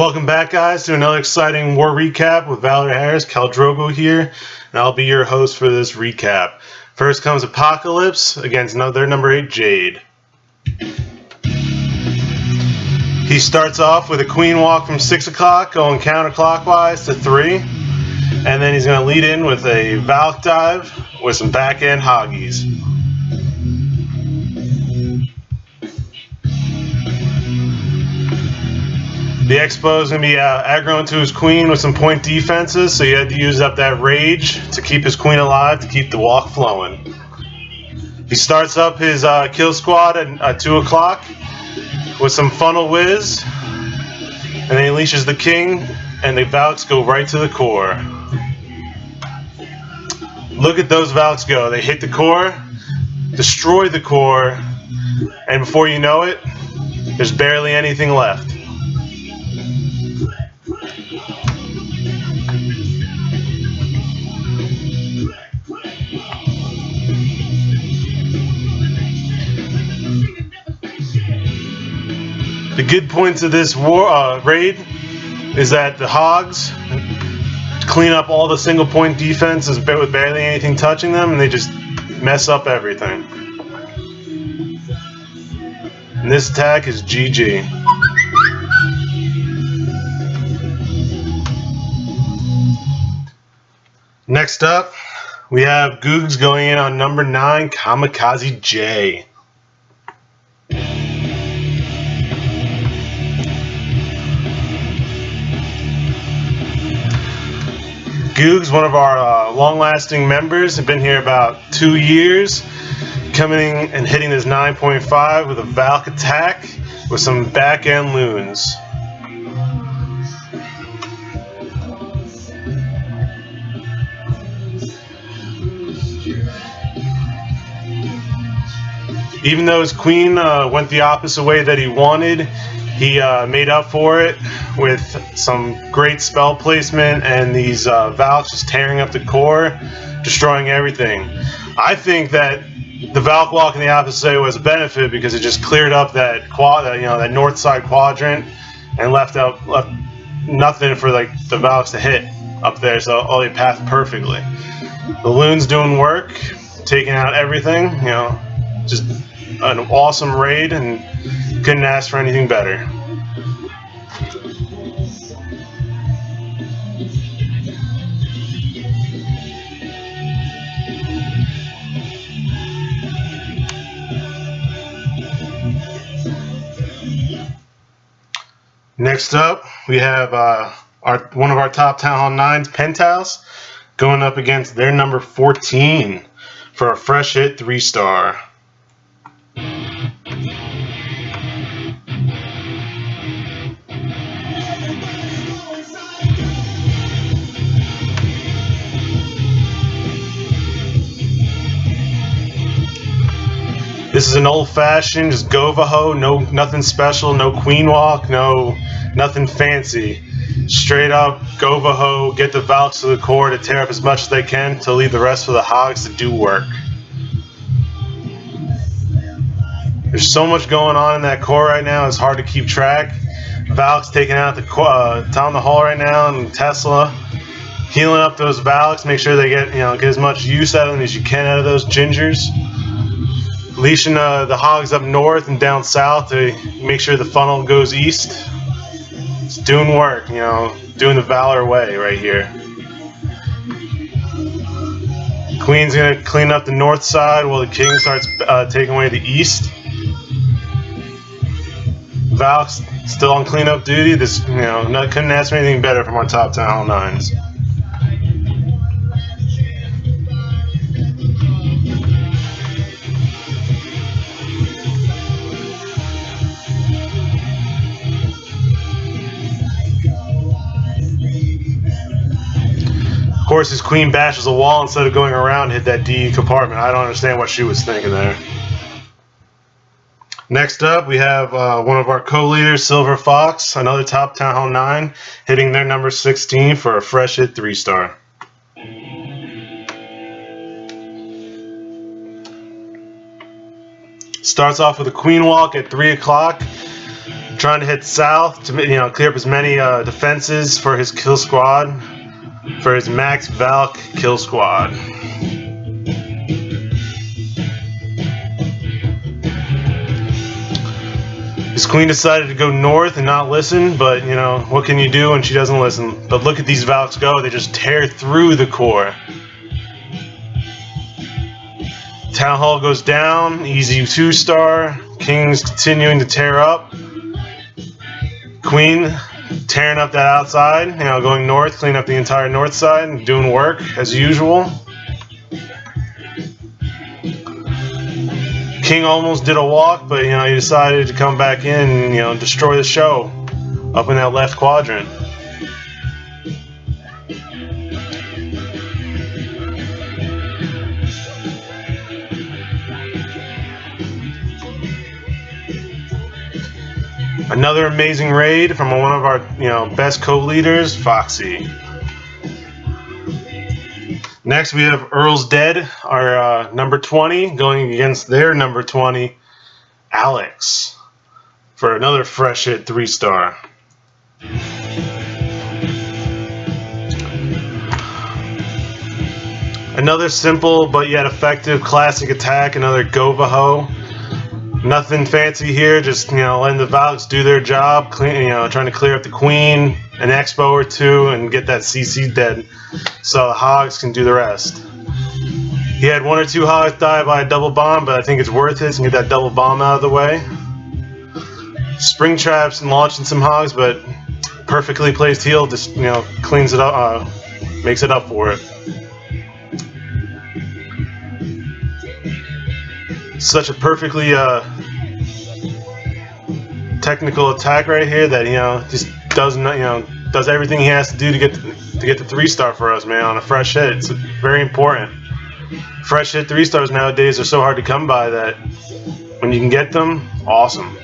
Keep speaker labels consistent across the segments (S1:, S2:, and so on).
S1: Welcome back, guys, to another exciting war recap with Valar Dohaeris. Drogo here, and I'll be your host for this recap. First comes Apocalypse against their number 8 Jade. He starts off with a queen walk from 6 o'clock, going counterclockwise to 3, and then he's going to lead in with a Valk dive with some back end hoggies. The Expo is going to be aggro into his queen with some point defenses, so you had to use up that rage to keep his queen alive, to keep the walk flowing. He starts up his kill squad at 2 o'clock with some funnel whiz, and then he unleashes the king, and the Valks go right to the core. Look at those Valks go. They hit the core, destroy the core, and before you know it, there's barely anything left. The good points of this raid is that the hogs clean up all the single point defenses with barely anything touching them, and they just mess up everything. And this attack is GG. Next up, we have Googs going in on number 9, Kamikaze J. Googs, one of our long-lasting members, have been here about 2 years, coming in and hitting his 9.5 with a Valk attack with some back-end loons. Even though his queen went the opposite way that he wanted, he made up for it with some great spell placement and these Valks just tearing up the core, destroying everything. I think that the Valk walk in the opposite way was a benefit because it just cleared up that that north side quadrant and left nothing for the Valks to hit up there, so they pathed perfectly. The loons doing work, taking out everything, just an awesome raid, and couldn't ask for anything better. Next up, we have one of our top Town Hall 9s, Penthouse, going up against their number 14 for a fresh hit 3-star. This is an old-fashioned, just Govaho, nothing special, no queen walk, nothing fancy. Straight up Govaho, get the Valks to the core to tear up as much as they can to leave the rest for the hogs to do work. There's so much going on in that core right now, it's hard to keep track. Valks taking out the Town Hall right now, and Tesla healing up those Valks, make sure they get as much use out of them as you can out of those gingers. Leashing the hogs up north and down south to make sure the funnel goes east. It's doing work, doing the Valor way right here. Queen's gonna clean up the north side while the king starts taking away the east. Valk's still on cleanup duty. This, couldn't ask for anything better from our top Town Hall 9s. Of course, his queen bashes a wall instead of going around and hit that DE compartment. I don't understand what she was thinking there. Next up, we have one of our co-leaders, Silver Fox, another top Town Hall 9, hitting their number 16 for a fresh hit 3-star. Starts off with a queen walk at 3 o'clock. Trying to head south to clear up as many defenses for his kill squad, for his max Valk kill squad. His queen decided to go north and not listen, but what can you do when she doesn't listen? But look at these Valks go, they just tear through the core. Town Hall goes down, easy 2-star. King's continuing to tear up. Queen tearing up that outside, going north, cleaning up the entire north side, and doing work as usual. King almost did a walk, but he decided to come back in and destroy the show up in that left quadrant. Another amazing raid from one of our best co-leaders, Foxy. Next we have Earl's Dead, our number 20, going against their number 20, Alex, for another fresh hit 3-star. Another simple but yet effective classic attack, another Govaho. Nothing fancy here, just letting the Valks do their job, trying to clear up the queen, an expo or two, and get that CC dead, so the hogs can do the rest. He had 1 or 2 hogs die by a double bomb, but I think it's worth it to get that double bomb out of the way. Spring traps and launching some hogs, but perfectly placed heal just cleans it up, makes it up for it. Such a perfectly technical attack right here that just does everything he has to do to get the 3-star for us, man, on a fresh hit. It's very important. Fresh hit 3-stars nowadays are so hard to come by that when you can get them, awesome.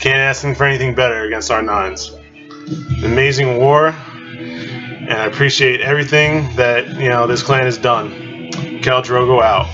S1: Can't ask for anything better against our 9s. Amazing war, and I appreciate everything that this clan has done. Khal Drogo out.